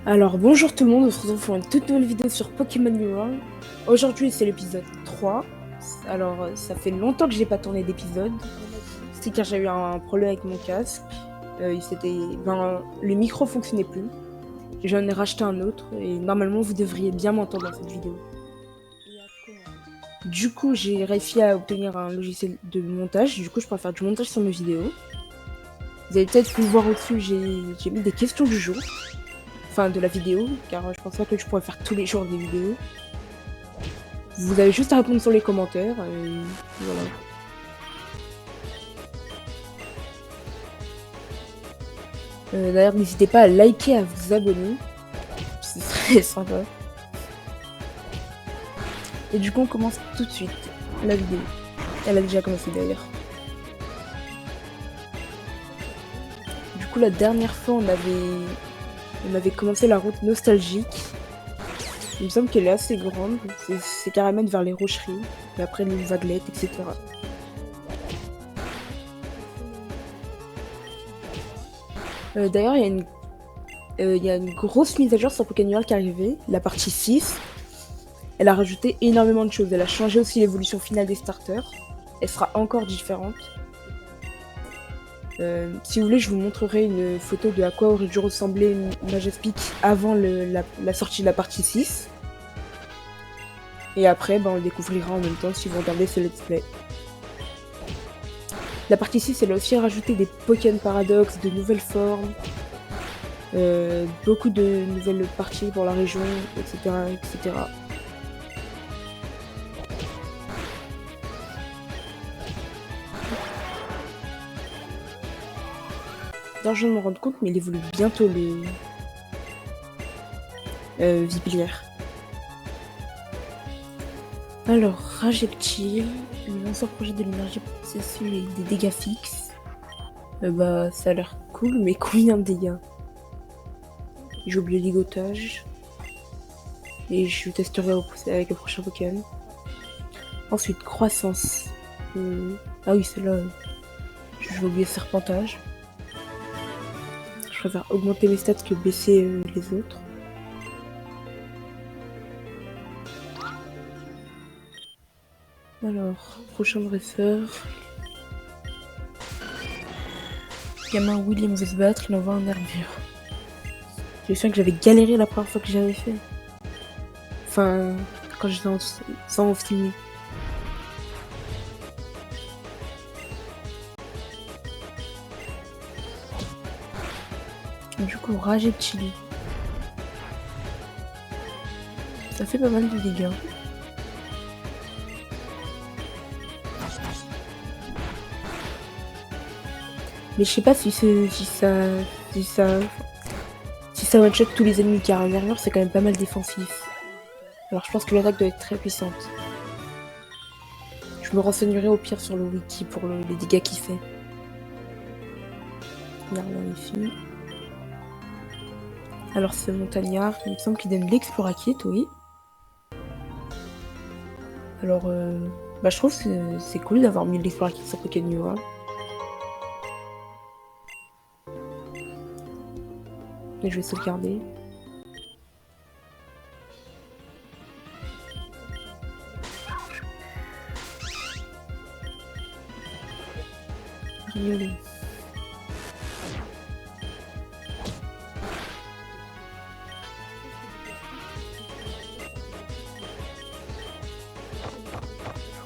Alors bonjour tout le monde, on se retrouve pour une toute nouvelle vidéo sur Pokémon New World. Aujourd'hui c'est l'épisode 3. Alors ça fait longtemps que j'ai pas tourné d'épisode. C'est car j'ai eu un problème avec mon casque. Le micro fonctionnait plus. J'en ai racheté un autre et normalement vous devriez bien m'entendre dans cette vidéo. Du coup j'ai réussi à obtenir un logiciel de montage. Du coup je pourrais faire du montage sur mes vidéos. Vous avez peut-être pu voir au-dessus, j'ai mis des questions du jour. Enfin de la vidéo, car je pense pas que je pourrais faire tous les jours des vidéos. Vous avez juste à répondre sur les commentaires, et voilà. D'ailleurs, n'hésitez pas à liker et à vous abonner, c'est très sympa. Et du coup, on commence tout de suite la vidéo. Elle a déjà commencé d'ailleurs. Du coup, la dernière fois, on avait commencé la route nostalgique. Il me semble qu'elle est assez grande. C'est carrément vers les rocheries, et après les vaguelettes, etc. D'ailleurs, il y a une grosse mise à jour sur Pokémon qui est arrivée, la partie 6. Elle a rajouté énormément de choses. Elle a changé aussi l'évolution finale des starters. Elle sera encore différente. Si vous voulez, je vous montrerai une photo de à quoi aurait dû ressembler une Majaspic avant la sortie de la partie 6. Et après, on le découvrira en même temps si vous regardez ce let's play. La partie 6, elle a aussi rajouté des Pokémon Paradox, de nouvelles formes, beaucoup de nouvelles parties pour la région, etc. etc. D'ailleurs, je viens de me rendre compte, mais il évolue bientôt le Vipilière. Alors, Rajectile, le lanceur projette de l'énergie processus et des dégâts fixes. Ça a l'air cool, mais combien de dégâts? J'ai oublié le ligotage. Et je testerai avec le prochain Pokémon. Ensuite, croissance. Ah oui, celle-là, j'ai oublié serpentage. Je préfère augmenter mes stats que baisser les autres. Alors, prochain dresseur. Gamin William veut se battre, il envoie un Nervure. J'ai l'impression que j'avais galéré la première fois que j'avais fait. Enfin, quand j'étais sans optimisme. Du coup, Rage et Chili. Ça fait pas mal de dégâts. Mais je sais pas si ça one-shot tous les ennemis, car un Nervure c'est quand même pas mal défensif. Alors je pense que l'attaque doit être très puissante. Je me renseignerai au pire sur le wiki pour les dégâts qu'il fait. Regarde ici. Alors ce montagnard, il me semble qu'il donne l'Explora-Kit, oui. Alors, je trouve que c'est cool d'avoir mis l'Explora-Kit sur Pokémon New World. Et je vais sauvegarder. Rigolé.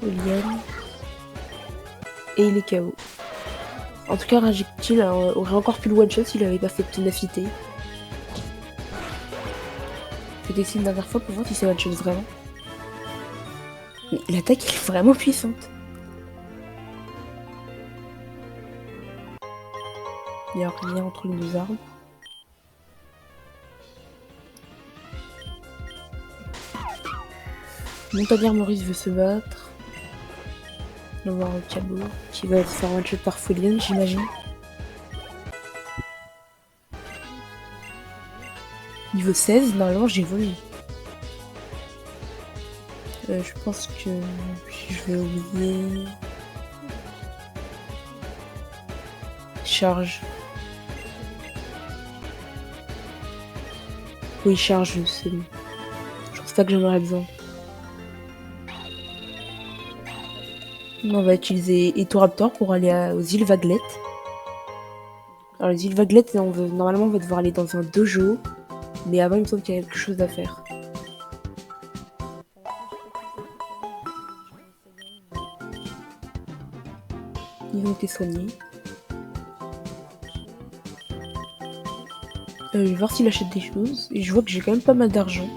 Folienne. Et il est KO. En tout cas, Rajectile aurait encore pu le one-shot s'il avait pas fait de ténacité. Je vais essayer une dernière fois pour voir si c'est one-shot vraiment. Mais l'attaque est vraiment puissante. Il n'y a rien entre les deux arbres. Montagnard Maurice veut se battre. On va voir un Cabot qui va se faire one-shot par Folienne, j'imagine. Niveau 16, normalement j'évolue. Je pense que je vais oublier. Charge. Oui, charge, c'est bon. Je pense pas que j'en aurais besoin. On va utiliser Etoraptor pour aller aux îles Vaguelettes. Alors les îles Vaguelettes, normalement on va devoir aller dans un dojo. Mais avant il me semble qu'il y a quelque chose à faire. Ils ont été soignés. Je vais voir s'il achète des choses. Et je vois que j'ai quand même pas mal d'argent.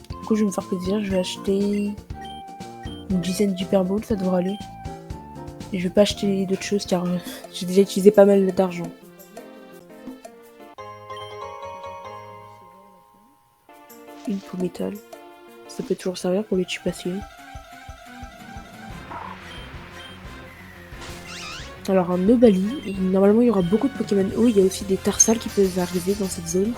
Du coup je vais me faire plaisir. Je vais acheter une dizaine d'Hyper Balls, ça devrait aller. Et je vais pas acheter d'autres choses car j'ai déjà utilisé pas mal d'argent. Une peau métal. Ça peut toujours servir pour les tuer passer. Alors un Nobali, normalement il y aura beaucoup de Pokémon eau, il y a aussi des Tarsals qui peuvent arriver dans cette zone.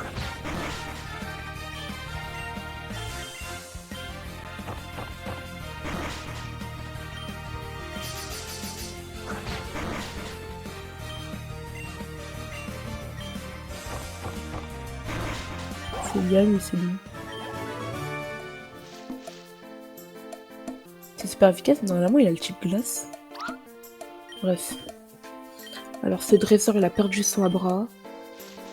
C'est bien mais c'est bon. C'est super efficace, normalement il a le type glace. Bref. Alors ce dresseur il a perdu son Abra.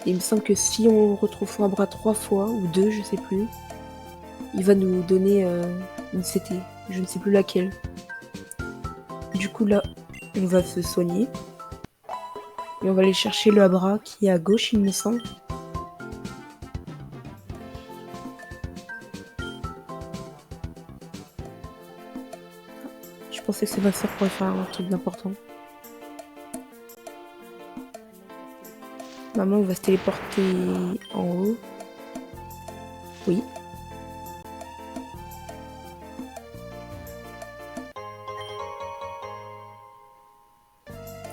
Et il me semble que si on retrouve son Abra 3 fois, ou 2, je sais plus, il va nous donner une CT. Je ne sais plus laquelle. Du coup là, on va se soigner. Et on va aller chercher le Abra qui est à gauche, il me semble. Je pensais que ma soeur pourrait faire un truc d'important. Maman, on va se téléporter en haut. Oui.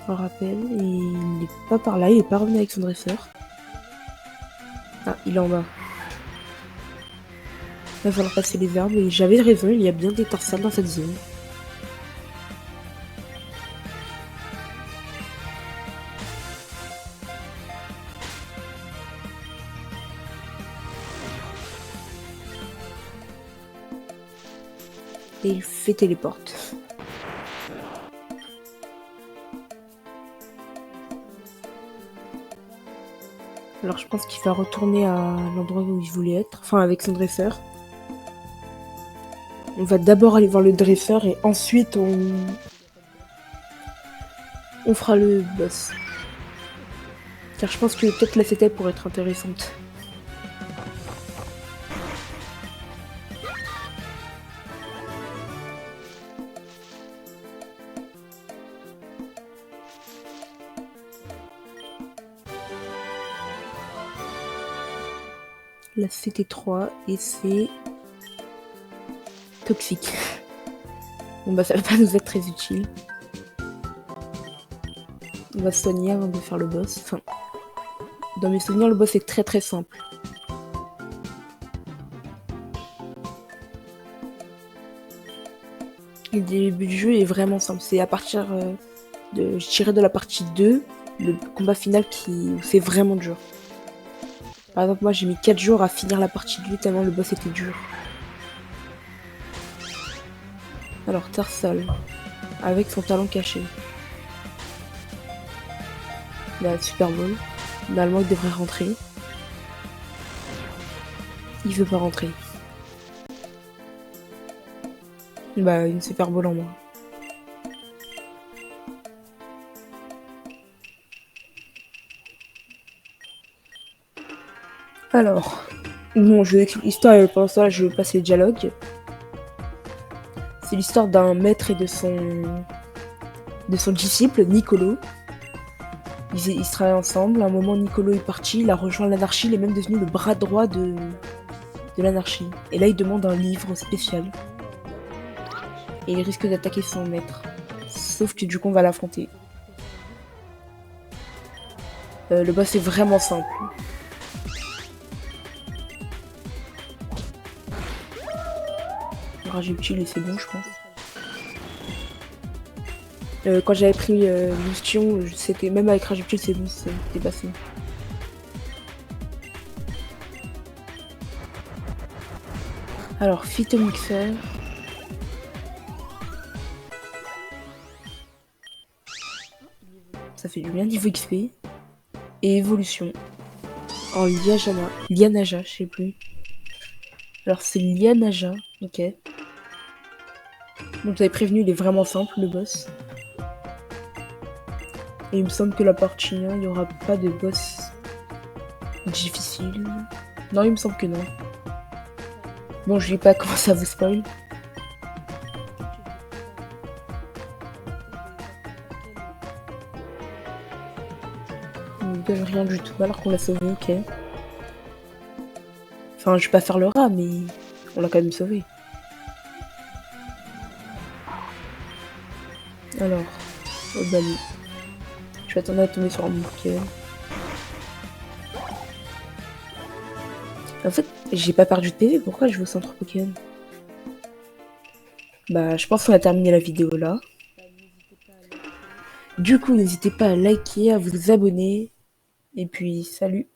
On rappelle, et il n'est pas par là, il n'est pas revenu avec son dresseur. Ah, il est en bas. Il va falloir passer les arbres, et j'avais raison, il y a bien des Tarsals dans cette zone. Et il fait téléporte. Alors je pense qu'il va retourner à l'endroit où il voulait être, enfin avec son dresseur. On va d'abord aller voir le dresseur et ensuite on fera le boss. Car je pense que peut-être la CT pourrait être intéressante. La CT3 et c'est toxique. Bon bah ça va pas nous être très utile. On va se soigner avant de faire le boss. Enfin, dans mes souvenirs, le boss est très très simple. Le début du jeu est vraiment simple. C'est à partir je dirais de la partie 2, le combat final qui c'est vraiment dur. Par exemple, moi j'ai mis 4 jours à finir la partie 2 tellement le boss était dur. Alors, Tarsal, avec son talent caché. La Super Bowl. Normalement, il devrait rentrer. Il veut pas rentrer. Bah, une Super Bowl en moins. Alors, bon, je vais écrire l'histoire et pendant ça, je vais passer le dialogue. C'est l'histoire d'un maître et de son disciple, Nicolo. Ils se travaillent ensemble. À un moment, Nicolo est parti, il a rejoint l'anarchie, il est même devenu le bras droit de l'anarchie. Et là, il demande un livre spécial. Et il risque d'attaquer son maître. Sauf que du coup, on va l'affronter. Le boss est vraiment simple. Rage utile et c'est bon, je pense. Quand j'avais pris Lustion, c'était même avec Rage utile, c'est bon, c'était passé. Alors, Phytomixer. Ça fait du bien niveau XP. Et évolution. En Lianaja, je sais plus. Alors c'est Lianaja, ok. Donc j'avais prévenu, il est vraiment simple le boss. Et il me semble que la partie 1, il n'y aura pas de boss difficile. Non, il me semble que non. Bon, je vais pas commencer à vous spoil. Il ne donne rien du tout alors qu'on l'a sauvé, ok. Enfin, je vais pas faire le rat, mais on l'a quand même sauvé. Alors, Obali. Je vais attendre à tomber sur un Pokémon. En fait, j'ai pas perdu de PV, pourquoi je vais au centre Pokémon? Bah, je pense qu'on a terminé la vidéo là. Du coup, n'hésitez pas à liker, à vous abonner. Et puis, salut!